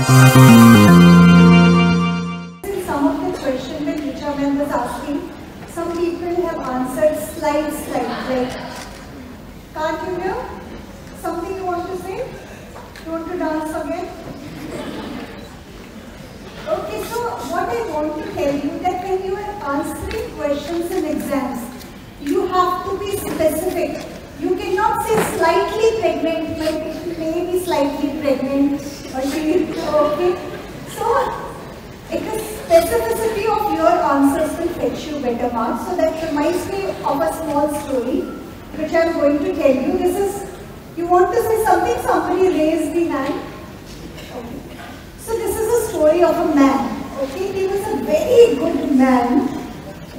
Some of the questions that Richa ma'am was asking, some people have answered slight, like, can't you hear? Something you want to say? You want to dance again? Okay, so what I want to tell you that when you are answering questions in exams, you have to be specific. You cannot say slightly pregnant, like maybe slightly pregnant, or she, okay. So, it is specificity of your answers will fetch you better marks. So that reminds me of a small story which I am going to tell you. This is, you want to say something, somebody raise the hand. Okay. So this is a story of a man. Okay, he was a very good man,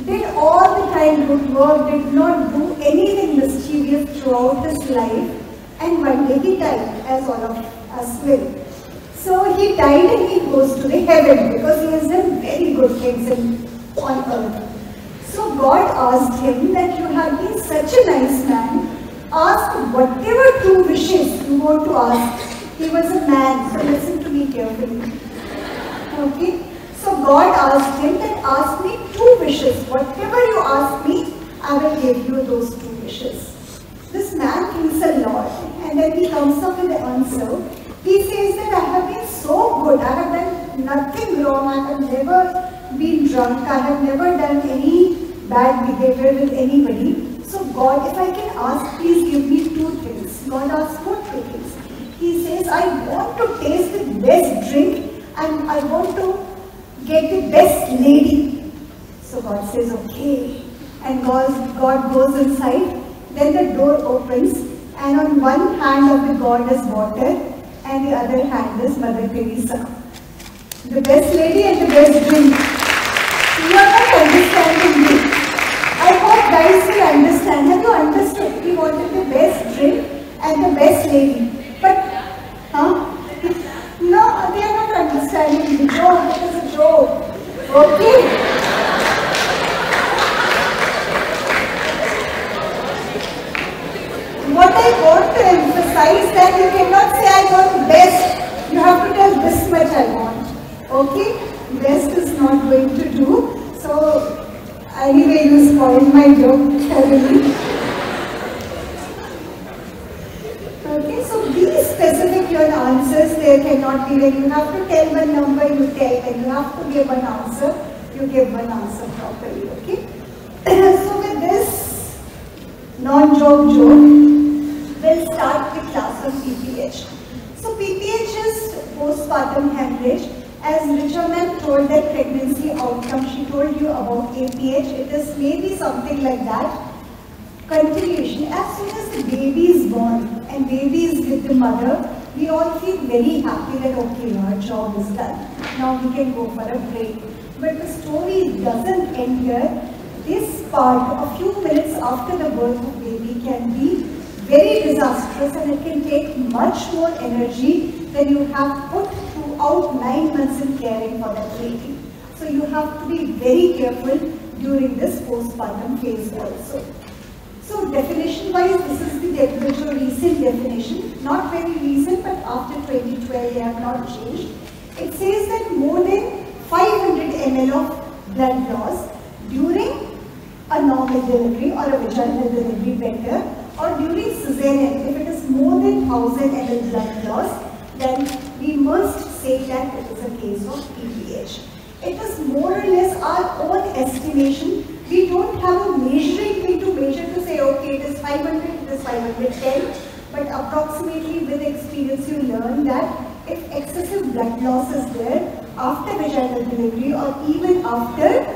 did all the time good work, did not do anything mischievous throughout his life, and one day he died, as all of us will. So he died and he goes to the heaven because he has done very good things on earth. So God asked him that you have been such a nice man, ask whatever 2 wishes you want to ask. He was a man, so listen to me carefully. Okay? So God asked him that ask me 2 wishes. Whatever you ask me, I will give you those 2 wishes. This man thinks a lot, and then he comes up with the answer. He says that I have been so good, I have done nothing wrong, I have never been drunk, I have never done any bad behavior with anybody. So God, if I can ask, please give me 2 things. God asks what 2 things? He says, I want to taste the best drink and I want to get the best lady. So God says, okay. And God goes inside, then the door opens, and on one hand of the God is water, and the other hand is Mother Teresa. The best lady and the best drink. You are not understanding me. I hope guys will understand. Have you understood? He wanted the best drink and the best lady. But, no, they are not understanding the joke. It is a joke. Okay? What I want to emphasize that you cannot say I want best. You have to tell this much I want. Okay? Best is not going to do. So, anyway, you spoiled my joke terribly. Okay, so be specific your answers. There cannot be when you have to tell one number, you tell. When you have to give one answer, you give one answer properly. Okay? So with this non-joke joke, we'll start the class of PPH. So PPH is postpartum hemorrhage. As Richa ma'am told that pregnancy outcome, she told you about APH. It is maybe something like that. Continuation. As soon as the baby is born and baby is with the mother, we all feel very happy that okay, our job is done. Now we can go for a break. But the story doesn't end here. This part, a few minutes after the birth of baby, can be very disastrous, and it can take much more energy than you have put throughout 9 months in caring for that baby. So you have to be very careful during this postpartum phase also. So definition wise, this is the recent definition, not very recent, but after 2012 they have not changed. It says that more than 500 ml of blood loss during a normal delivery or a vaginal delivery better, or during cesarean. If it is more than 1000 ml blood loss, then we must say that it is a case of PPH. It is more or less our own estimation. We don't have a measuring thing to measure to say, okay, it is 500, it is 510, but approximately with experience you learn that if excessive blood loss is there after vaginal delivery or even after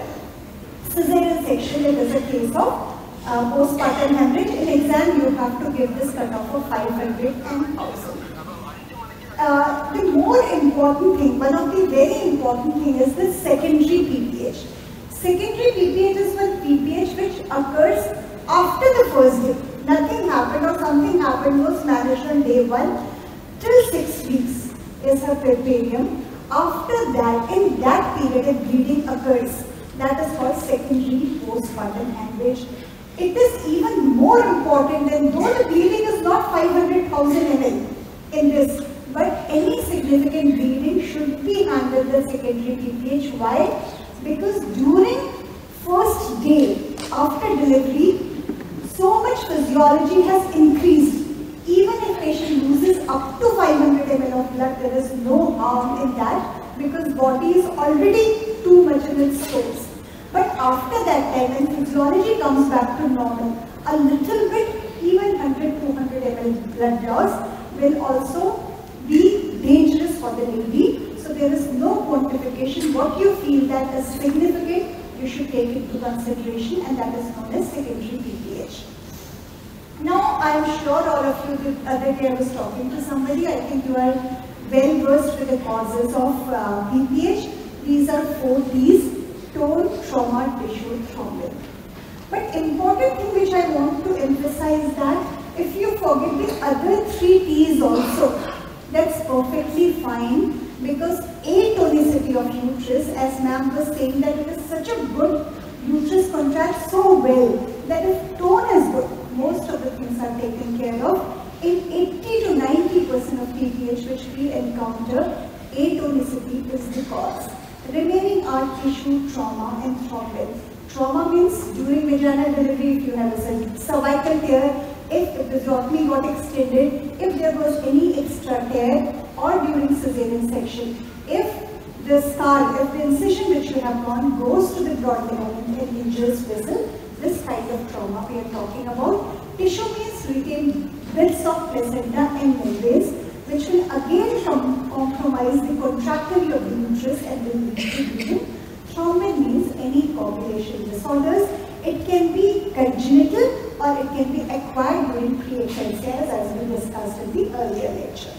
cesarean section, it is a case of postpartum hemorrhage. In exam, you have to give this cutoff of 500 and 1000. The more important thing, one of the very important thing is the secondary PPH. Secondary PPH is one PPH which occurs after the first day. Nothing happened or something happened, was managed on day 1 till 6 weeks is her preparium. After that, in that period, if bleeding occurs, that is called secondary postpartum hemorrhage. It is even more important than though the bleeding is not 500,000 ml in this, but any significant bleeding should should be handled the secondary PPH. Why? Because during first day after delivery, so much physiology has increased. Even if patient loses up to 500 ml of blood, there is no harm in that because body is already too much in its stores. But after that time, when physiology comes back to normal, a little bit, even 100-200 ml blood loss will also be dangerous for the lady. So there is no quantification. What you feel that is significant, you should take into consideration, and that is known as secondary PPH. Now, I am sure all of you, the other day I was talking to somebody, I think you are well versed with the causes of PPH. These are 4 T's: tone, trauma, tissue, thrombin. But important thing which I want to emphasize that if you forget the other 3 T's also, that's perfectly fine, because atonicity of uterus, as ma'am was saying, that it is such a good uterus contracts so well that if tone is good, most of the things are taken care of. In 80 to 90% of PPH which we encounter, atonicity is the cause. Remaining are tissue, trauma and thrombin. Trauma means during vaginal delivery, if you have a cervical tear, if the episiotomy got extended, if there was any extra tear, or during cesarean section, if the scar, if the incision which you have gone goes to the broad ligament and injures vessel, this kind of trauma we are talking about. Tissue means retained bits of placenta and membranes, which will again compromise the contractility of the uterus and will lead to bleeding. Thrombin means any coagulation disorders. It can be congenital or it can be acquired during preeclampsia, as we discussed in the earlier lecture.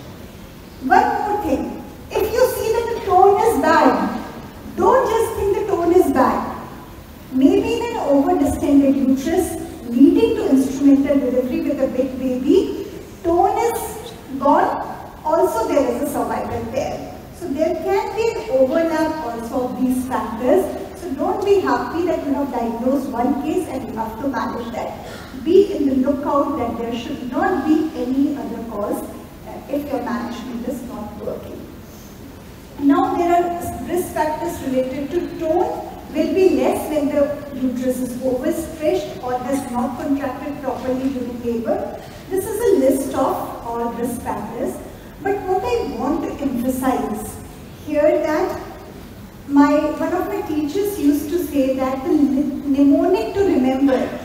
One more thing, if you see that the tone is bad, don't just think the tone is bad. Maybe in an over-distended uterus leading to instrumental delivery with a big baby, tone is gone, also there is a cervical tear. So there can be an overlap also of these factors. So don't be happy that you have diagnosed one case and you have to manage that. Be in the lookout that there should not be any other cause if your management is not working. Now there are risk factors related to tone will be less when the uterus is overstretched or has not contracted properly during labor. This is a list of all risk factors. But what I want to emphasize here that one of my teachers used to say that the mnemonic to remember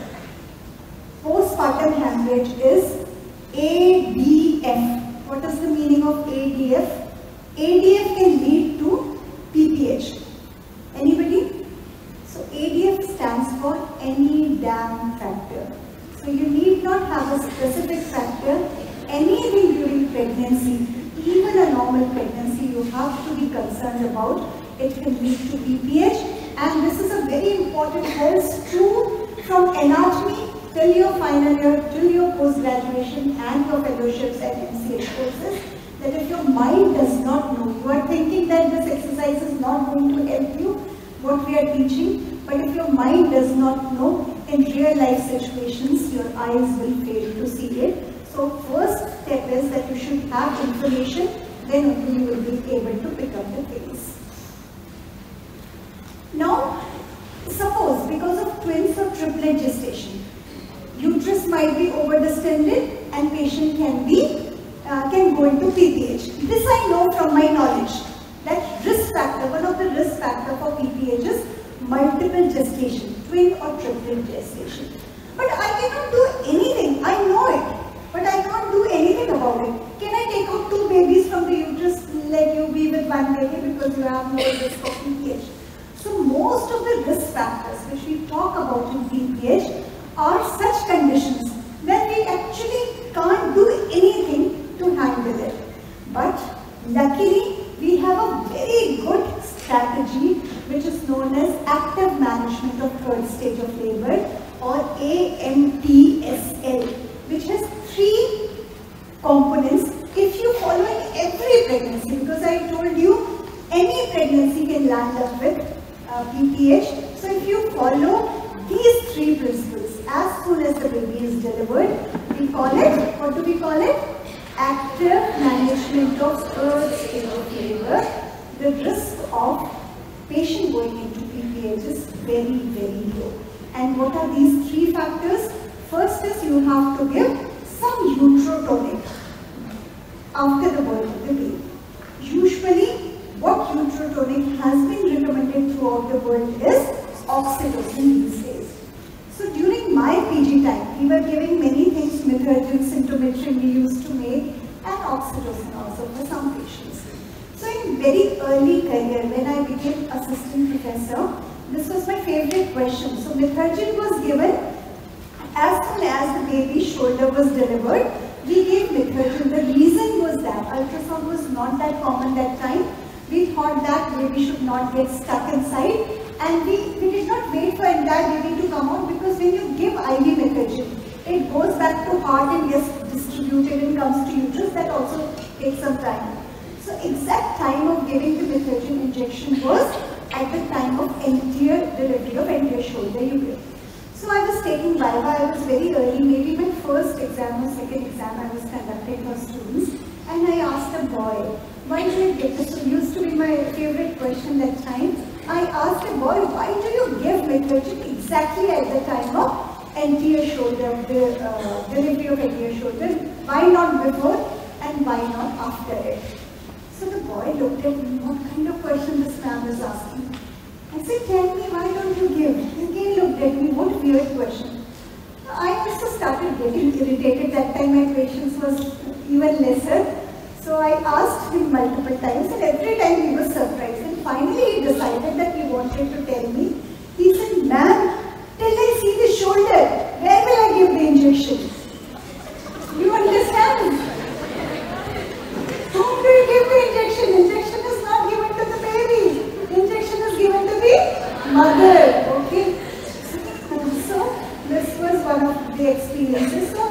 postpartum hemorrhage is ADF. What is the meaning of ADF? ADF can lead to PPH. Anybody? So ADF stands for any damn factor. So you need not have a specific factor. Anything during pregnancy, even a normal pregnancy, you have to be concerned about. It can lead to PPH, and this is a very important health true from anatomy till your final year, till your post-graduation and your fellowships and MCH courses, that if your mind does not know, you are thinking that this exercise is not going to help you, what we are teaching, but if your mind does not know, in real life situations, your eyes will fail to see it. So first step is that you should have information, then only you will be able to pick up the case. Now, suppose because of twins or triplet gestation, uterus might be over-distended and patient can go into PPH. This I know from my knowledge, that risk factor, one of the risk factor for PPH is multiple gestation, twin or triplet gestation. But I cannot do anything, I know it. But I can't do anything about it. Can I take out 2 babies from the uterus, let you be with 1 baby because you have no risk of PPH? So most of the risk factors which we talk about in PPH are such conditions where we actually can't do anything to handle it. But luckily we have a very good strategy which is known as active management of third stage of labor, or AMTSL, which has 3 components. If you follow in every pregnancy, because I told you any pregnancy can land up with PPH. So if you follow these 3 principles, as soon as the baby is delivered, we call it, what do we call it? Active management of third stage of labor. the risk of patient going into PPH is very, very low. And what are these 3 factors? First is you have to give some uterotonic after the birth of the baby. Usually, what uterotonic has been recommended throughout the world is oxytocin these days. So during my PG time, we were giving many things, Mithergin, Symptometrin we used to make, and oxytocin also for some patients. So in very early career, when I became assistant professor, this was my favorite question. So Mithergin was given as soon as the baby's shoulder was delivered. We gave Mithergin. The reason was that ultrasound was not that common that time. We thought that baby should not get stuck inside, and we did not wait for entire baby to come out, because when you give IV Mithergin, it goes back to heart and gets distributed and comes to uterus. That also takes some time. So exact time of giving the Mithergin injection was at the time of anterior delivery of anterior shoulder you give. So I was taking Viva. I was very early, maybe my first exam or second exam I was conducting for students, and I asked a boy, why do you give this? It used to be my favorite question that time. I asked a boy, why do you give Mithergin exactly at the time of anterior shoulder, the delivery of anterior shoulder? Why not before and why not after it? So the boy looked at me, what kind of question this man is asking? I said, tell me, why don't you give? He again looked at me, what weird question. I also started getting irritated. That time my patience was even lesser. So I asked him multiple times, and every time he was surprised. And finally he decided that he wanted to tell me. He said, ma'am, till I see the shoulder, where will I give the injection? You understand? Whom do you give the injection? Injection is not given to the baby. Injection is given to the mother. Okay? So this was one of the experiences. So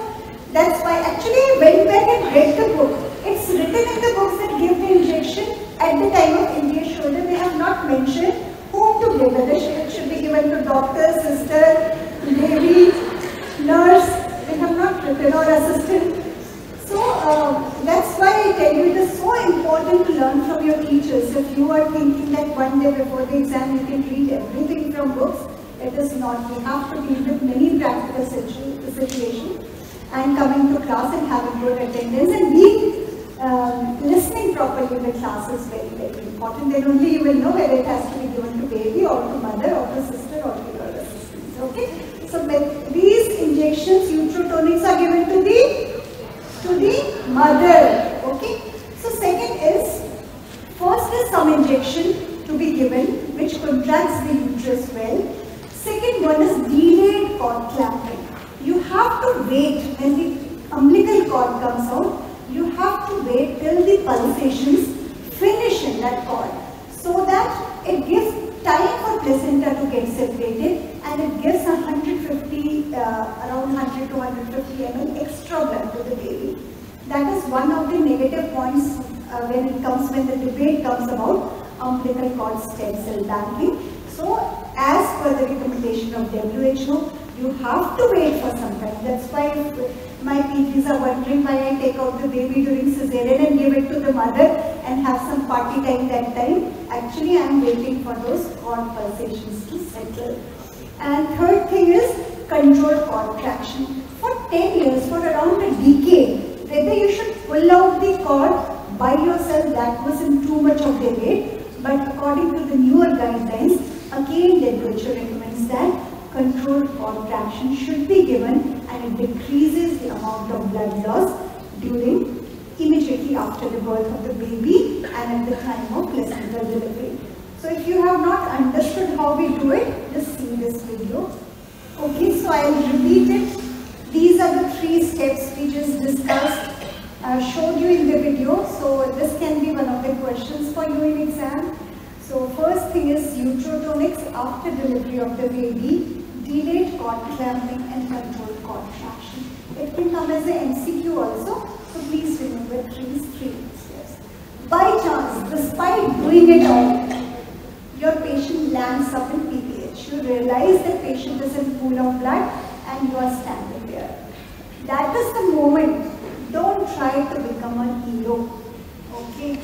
that's why actually I went back and read the book. It's written in the books that give the injection at the time of anterior shoulder. They have not mentioned whom to give. Whether it should be given to doctor, sister, baby, nurse. They have not written, or assistant. So that's why I tell you it is so important to learn from your teachers. If you are thinking that one day before the exam you can read everything from books, it is not. You have to deal with many practical situations, and coming to class and having good attendance and being listening properly in the class is very, very important. Then only you will know whether it has to be given to baby or to mother or to sister or to your assistants. Okay? So these injections, uterotonics, are given to the mother. Okay? So second is, first is some injection to be given which contracts the uterus well. Second one is delayed cord clamping. You have to wait when the umbilical cord comes out. You have to wait till the pulsations finish in that cord, so that it gives time for placenta to get separated, and it gives around 100 to 150 ml extra blood to the baby. That is one of the negative points when the debate comes about umbilical cord stem cell banking. So as per the recommendation of WHO, you have to wait for some time. That's why my PGs are wondering why I take out the baby during cesarean and give it to the mother and have some party time that time. Actually, I am waiting for those cord pulsations to settle. And third thing is controlled cord traction. For 10 years, for around a decade, whether you should pull out the cord by yourself, that wasn't too much of debate. But according to the newer guidelines, again literature recommends that controlled cord traction should be given, and it decreases the amount of blood loss immediately after the birth of the baby and at the time of placental delivery. So if you have not understood how we do it, just see this video. Okay, so I will repeat it. These are the 3 steps we just discussed, showed you in the video. So this can be one of the questions for you in exam. So first thing is uterotonics after delivery of the baby, delayed cord clamping and controlled cord traction. It can come as an MCQ also, so please remember these 3 steps. By chance, despite doing it all, your patient lands up in PPH. You realize that patient is in pool of blood and you are standing there. That is the moment. Don't try to become a hero. Okay?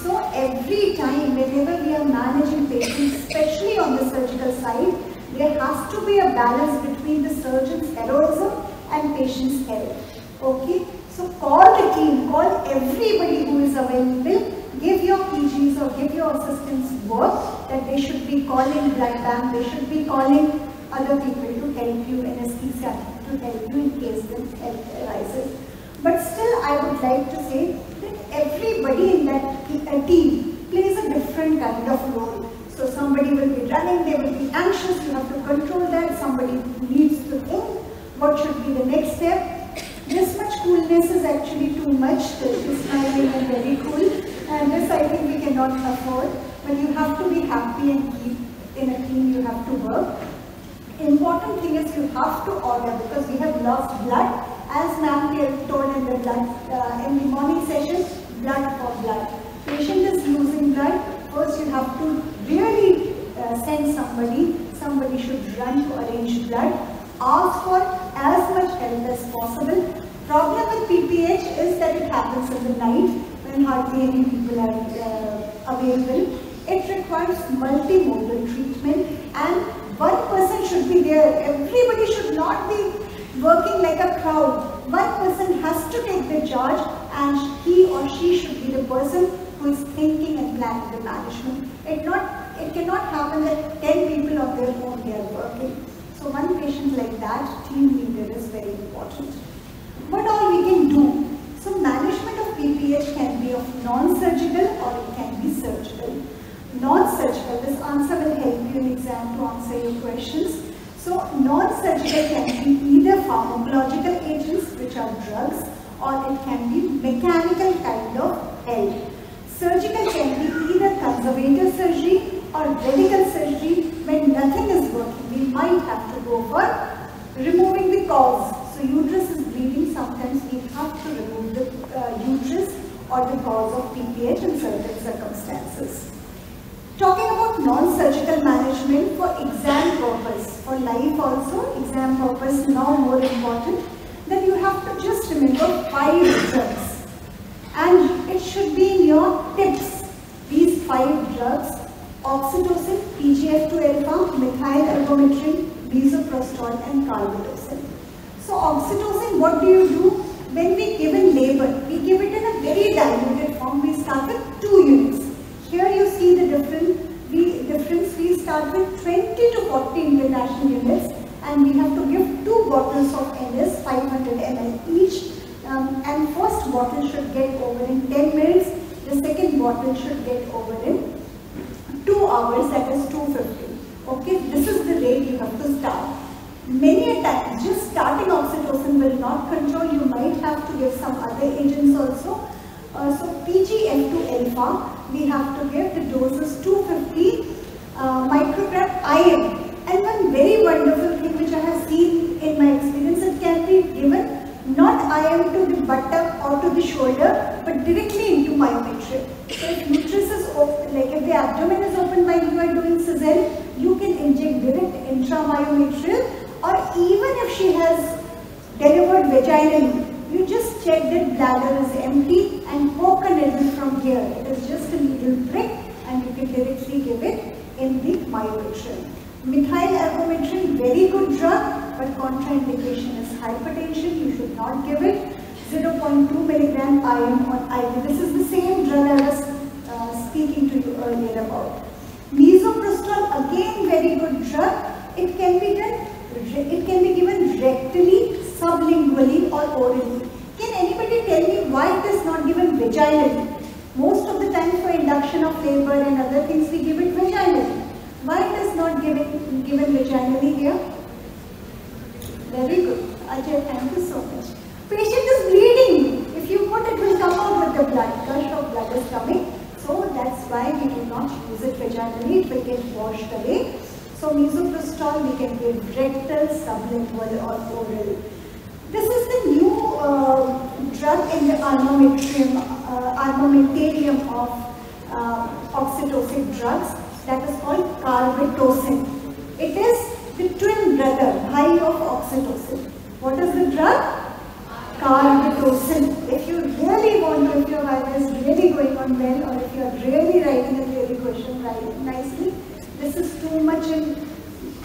So every time, whenever we are managing patients, especially on the surgical side, there has to be a balance between the surgeon's heroism and patient's health. Okay? So call the team, call everybody who is available, give your PGs or give your assistants work that they should be calling blood bank, they should be calling other people to help you, anesthesia to help you in case the health arises. But still, I would like to say that everybody in that team plays a different kind of role. So somebody will be running, they will be anxious, you have to control that. Somebody needs to think what should be the next step. This much coolness is actually too much. She's smiling and very cool. And this I think we cannot afford. But you have to be happy and keep in a team you have to work. Important thing is you have to order because we have lost blood. As ma'am told in the blood in the morning session, blood for blood. Patient is losing blood. First you have to really send somebody. Somebody should run to arrange blood. Ask for as much help as possible. Problem with PPH is that it happens in the night when hardly any people are available. It requires multimodal treatment and one person should be there. Everybody should not be working like a crowd. One person has to take the charge and he or she should be the person who is thinking and planning the management. It cannot happen that 10 people of their own they are working. So one patient like that, team leader is very important. What all we can do? So management of PPH can be of non-surgical or it can be surgical. Non-surgical, this answer will help you in exam to answer your questions. So non-surgical can be either pharmacological agents which are drugs or it can be mechanical kind of help. Surgical can be either conservative surgery or radical surgery. When nothing is working, we might have to go for removing the cause. So uterus is bleeding, sometimes we have to remove the uterus or the cause of PPH in certain circumstances. Talking about non-surgical management for exam purpose, for life also, exam purpose now more important, then you have to just remember 5 drugs. And it should be in your tips. These 5 drugs, oxytocin, PGF2-alpha, methyl ergometrin, bisoprostol and carbetocin. So oxytocin, what do you do? When we give in labor, we give it in a very diluted form. We start with 2 units. Here you see the difference. We start with 20 to 40 international units and we have to give 2 bottles of NS, 500 ml each. And first bottle should get over in 10 minutes. The second bottle should get over in 2 hours, that is 250. Okay, this is the rate you have to start. Many a time, just starting oxytocin will not control. You might have to give some other agents also. So PGF2-alpha, we have to give the doses 250 microgram IM. And one very wonderful thing which I have seen in my experience, it can be given not IM to the buttock or to the shoulder, but directly into myometrium. So if uterus is open, like if the abdomen is open while you are doing cesarean, you can inject direct intramyometrial, or even if she has delivered vaginally, you just check that bladder is empty and poke a needle from here. It is just a needle prick and you can directly give it in the myometrium. Methyl ergometrin, very good drug, but contraindication is hypertension. You should not give it. 0.2 milligram IM on IV. This is the same drug I was speaking to you earlier about. Misoprostol, again very good drug. It can be given rectally, sublingually or orally. Can anybody tell me why it is not given vaginally? Most of the time for induction of labor and other things we give it vaginally. Why it is not given vaginally here? Very good. Ajay, thank you so much. Patient is bleeding. If you put it will come out with the blood. Gush of blood is coming. So that's why we do not use it vaginally. It will get washed away. So misoprostol we can give rectal, sublingual or oral. This is the new drug in the armamentarium of oxytocin drugs, that is called carbetocin. It is the twin brother, bhai of oxytocin. What is the drug? carbetocin. If you really want to, if your virus is really going on well, or if you are really writing a theory question nicely, this is too much in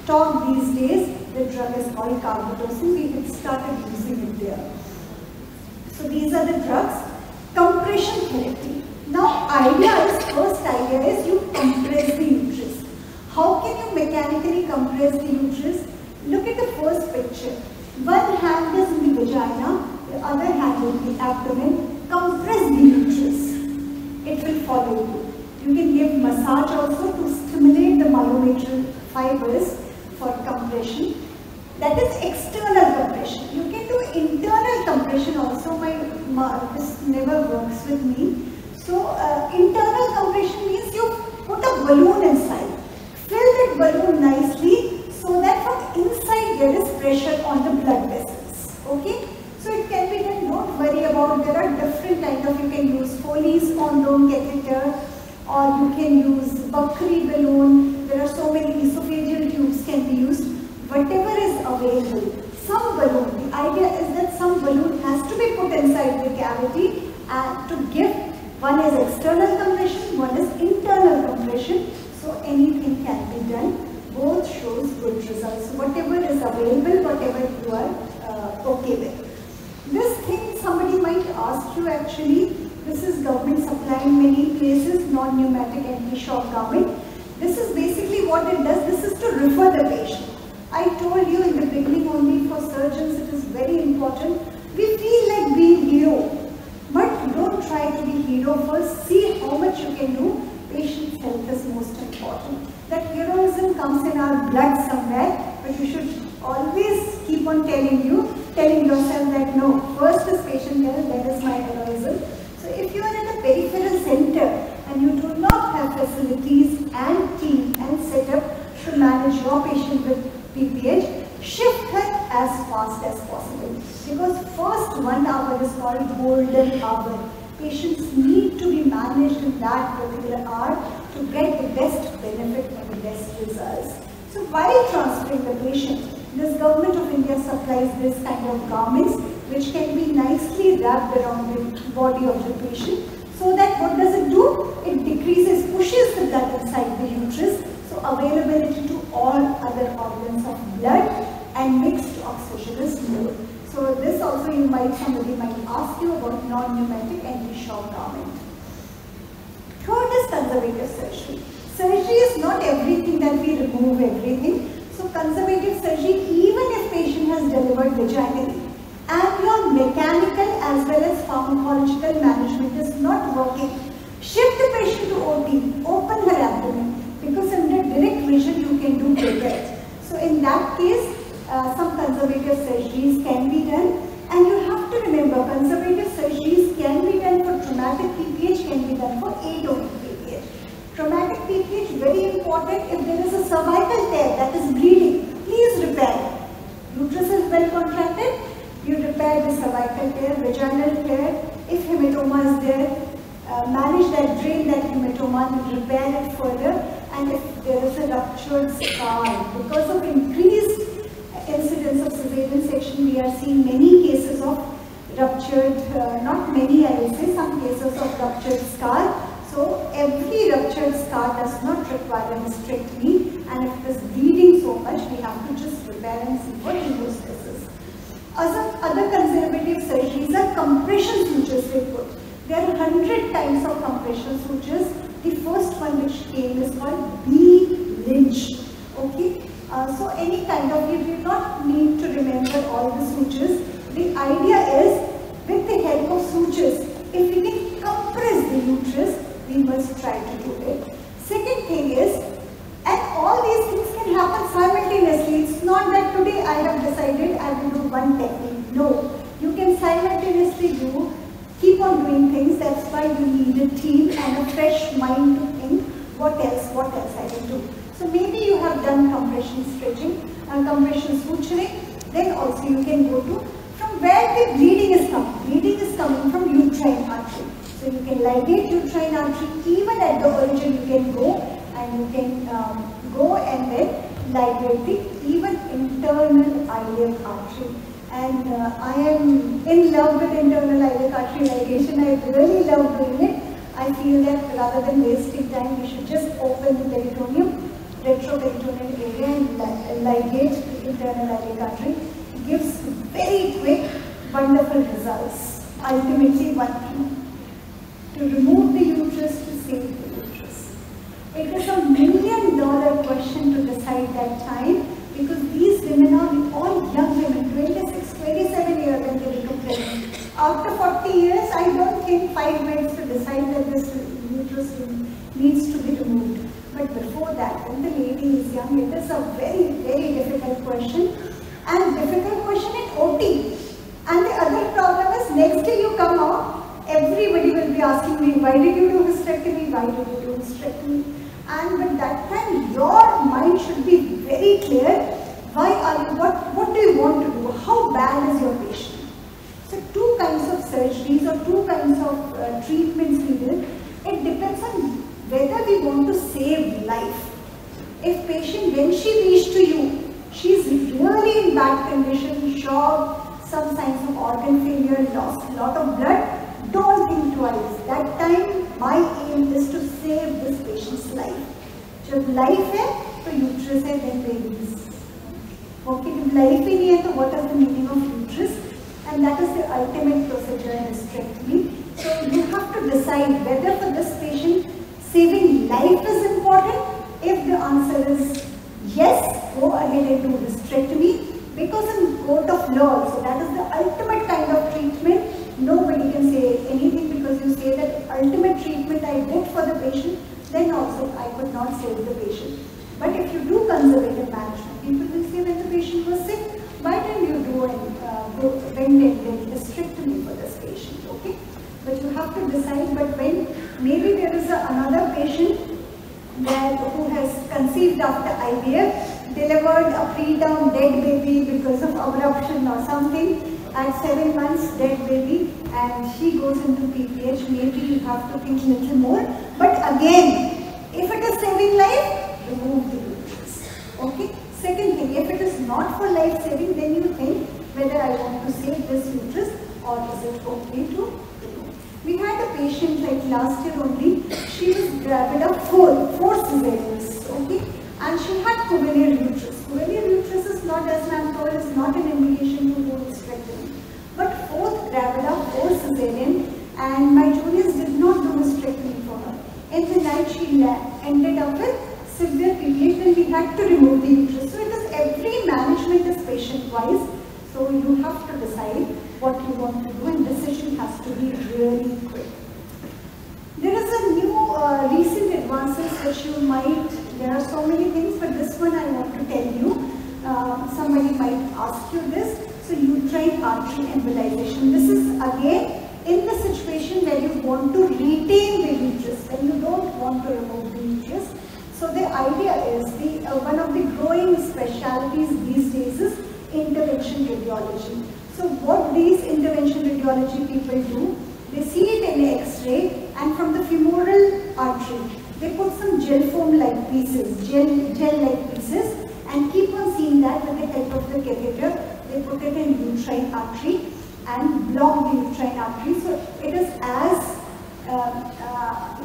talk these days. The drug is called carbetocin. We have started using it there. So these are the drugs. Compression therapy. Now first idea is you compress the uterus. How can you mechanically compress the uterus? Look at the first picture. One hand is in the vagina, the other hand in the abdomen. Compress the uterus. It will follow you. You can give massage also to stimulate the myometrial fibers for compression. That is external compression. You can do internal compression also. This never works with me. So internal compression means you put a balloon inside. Fill that balloon nicely so that from inside there is pressure on the blood vessels. Okay? So it can be done. Don't worry about. There are different kinds of. You can use Foley's condom catheter, or you can use Bakri balloon. There are so many esophageal tubes can be used. Whatever is available. Some balloon. The idea is that some balloon has to be put inside the cavity to give. One is external compression, one is internal compression. So anything can be done. Both shows good results. Whatever is available, whatever you are okay with. This thing somebody might ask you actually. This is government supplying many places non-pneumatic anti-shock garment. This is basically what it does. This is to refer the patient. I told you in the beginning only for surgeons it is very important. We feel like being hero. But don't try to be hero first. See how much you can do. Patient's health is most important. That heroism comes in our blood somewhere, but you should always keep on telling yourself that no, first is patient health, then is my heroism. So if you are in a peripheral center and you do not have facilities and team and setup to manage your patient with PPH, shift her as fast as possible. Because first 1 hour is called golden hour. Patients need to be managed in that particular hour to get the best benefit and the best results. So while transferring the patient, this Government of India supplies this kind of garments which can be nicely wrapped around the body of the patient. So that what does it do? It decreases, pushes the blood inside the uterus. So availability to all other organs of blood and mixed oxygen is more. So this also somebody might ask you about non-pneumatic anti-shock garment. Third is conservative surgery. Surgery is not everything that we remove everything. So conservative surgery, even if patient has delivered vaginally and your mechanical as well as pharmacological management is not working, shift the patient to OT, open her abdomen, because under direct vision you can do better. So in that case, some conservative surgeries can be done, and you have to remember conservative surgeries can be done for traumatic PPH, can be done for atopic PPH. Traumatic PPH, very important. If there is a cervical tear that is bleeding, please repair. Uterus is well contracted, you repair the cervical tear, vaginal tear. If hematoma is there, manage that, drain that hematoma and repair it further. And if there is a ruptured scar, because of increased incidence of cesarean section, we are seeing many cases of ruptured, not many I will say, some cases of ruptured scar. So every ruptured scar does not require a hysterectomy, and if it is bleeding so much, we have to just repair and see what hemostasis is. Other conservative surgeries are compression sutures we put. There are 100 types of compression sutures. The first one which came is called B. Lynch. Okay. So any kind of, you do not need to remember all the sutures. The idea is, with the help of sutures, if we can compress the uterus, we must try to do it. Second thing is, and all these things can happen simultaneously. It's not that today I have decided I will do one technique. No, you can simultaneously do, keep on doing things. That's why you need a team and a fresh mind to think, what else I will do. So maybe you have done compression stretching and compression suturing, then also you can go to, from where the bleeding is coming. Bleeding is coming from uterine artery. So you can ligate uterine artery, even at the origin you can go, and you can go and then ligate the even internal iliac artery. And I am in love with internal iliac artery ligation. I really love doing it. I feel that rather than wasting time, we should just open the peritoneum, retroperitoneal area and ligate the internal iliac artery. It gives very quick, wonderful results. Ultimately, one thing, to remove the uterus, to save the uterus. It is a $1 million question to decide that time, because these women are all young women, 26, 27 years when they become pregnant. After 40 years, I don't think 5 minutes to decide that this uterus needs to be removed. But before that, when the lady is young, it is a very, very difficult question. And difficult question in OT. And the other problem is, next day you come out, everybody will be asking me, why did you do hysterectomy? Why did you do hysterectomy? And at that time, your mind should be very clear. Why are you, what do you want to do? How bad is your patient? So 2 kinds of surgeries or 2 kinds of treatments we do. It depends on whether we want to save life. If patient, when she reached to you, she is really in bad condition, shock, some signs of organ failure, lost a lot of blood, don't think twice. That time, my aim is to save this patient's life. जब life है, तो uterus है, then babies. Okay, if life ही नहीं है, तो what is the meaning of uterus? And that is the ultimate procedure in hysterectomy. So you have to decide whether for this patient saving life is important. If the answer is yes, go ahead and do hysterectomy, because in court of law, so that is the ultimate kind of treatment. Nobody can say anything because you say that ultimate treatment I did for the patient, then also I could not save the patient. But if you do conservative management, people will say when the patient was sick, why didn't you do a hysterectomy for this patient, okay? But you have to decide, but when maybe there is another patient who has conceived after IVF, delivered a preterm dead baby because of abruption or something, at 7 months dead baby, and she goes into PPH, maybe you have to think a little more. But again, if it is saving life, remove the uterus, okay? Second thing, if it is not for life saving, then you think whether I want to save this uterus or is it okay to remove. We had a patient like last year only, she was gravid of 4 cesareans, okay? And she had covalent uterus. Covalent uterus is not, as ma'am told, is not an indication to do hysterectomy. But 4th gravida, 4 cesarean, and my juniors did not do hysterectomy for her. In the night she ended up with severe PPH, and we had to remove the uterus. So it is every management is patient-wise. So you have to decide what you want to do, and decision has to be really quick. There is a new recent advances which you might, there are so many things, but this one I want to tell you. Somebody might ask you this. So uterine artery embolization. This is again in the situation where you want to retain the uterus, when you don't want to remove the uterus. So the idea is, one of the growing specialties these days is intervention radiology. So what these intervention radiology people do, they see it in X-ray, and from the femoral artery, they put some gel foam-like pieces, gel-like pieces, and keep on seeing that with the help of the catheter. They put it in uterine artery and block the uterine artery. So it is as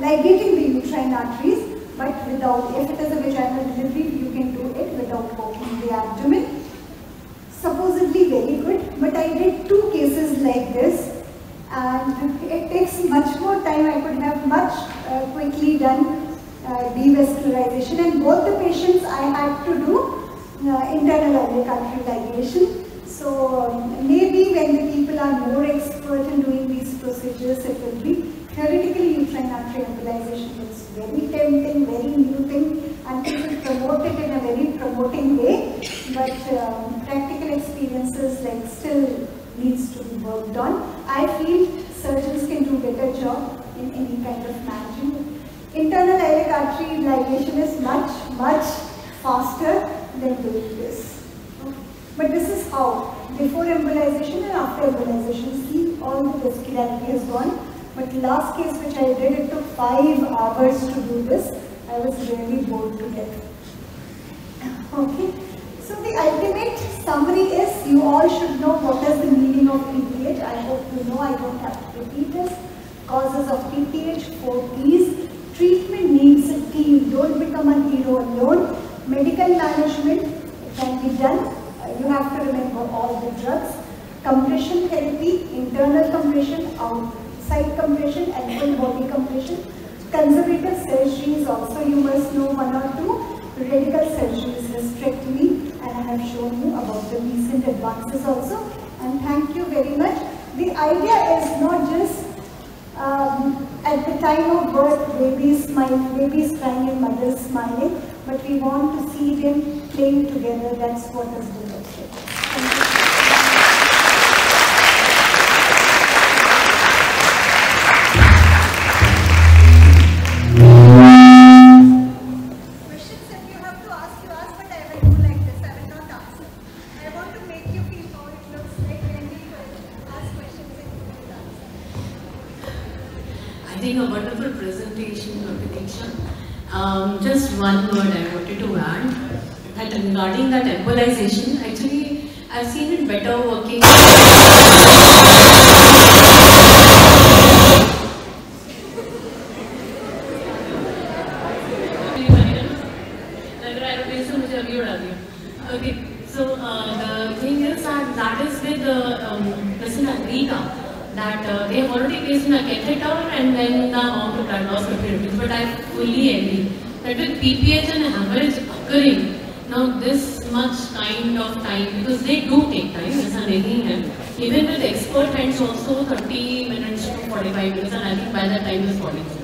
ligating the uterine arteries, but without, if it is a vaginal delivery, you can do it without opening the abdomen. Supposedly very good, but I did 2 cases like this, and it takes much more time. I could have much quickly done devascularization, and both the patients I had to do internal iliac artery ligation. So maybe when the people are more expert in doing these procedures, it will be theoretically uterine artery embolization. It's very tempting, very new thing, and people promote it in a very promoting way, but practical experiences like still needs to be worked on. I feel surgeons can do better job in any kind of management. Internal iliac artery ligation is much faster than doing this. But this is how, before embolization and after embolization. See, all the vascularity has gone. But last case which I did, it took 5 hours to do this. I was really bored to death. Okay. So the ultimate summary is you all should know what is the meaning of PPH. I hope you know, I don't have to repeat this. Causes of PPH, 4 P's. Treatment needs a team. Don't become a hero alone. Medical management can be done. You have to remember all the drugs. Compression therapy, internal compression, outside compression and full body compression. Conservative surgeries also you must know 1 or 2. Radical surgeries hysterectomy, and I have shown you about the recent advances also. And thank you very much. The idea is not just at the time of birth, babies smiling, babies crying and mothers smiling, but we want to see them playing together. That's what is the objective. Thank you. I think a wonderful presentation, Dr. Diksha. Just one word I wanted to add, that regarding that embolization, actually I've seen it better working. Okay, so the thing is that is with the person Rika. That they have already placed in a catheter and then the amount of blood loss could be reduced. But I fully agree that with PPH and hemorrhage occurring, now this much kind of time, because they do take time, even with expert hands also 30 minutes to 45 minutes, and I think by that time is 40 minutes.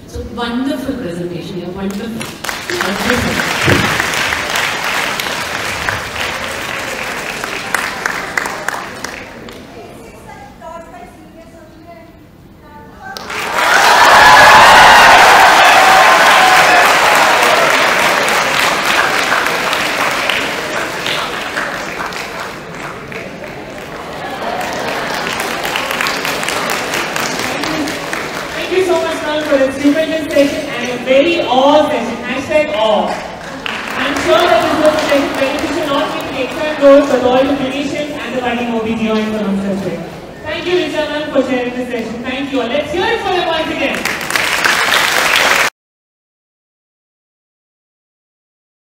So wonderful presentation, yeah, wonderful. Wonderful. Thank you so much, ma'am, for a stupendous session and a very awe session. #awe. I'm sure that this was a session beneficial not only to the exam road but all the clinicians and the budding OBGYNs on our surgery. Thank you, Richa ma'am, for sharing this session. Thank you all. Let's hear it for them once again.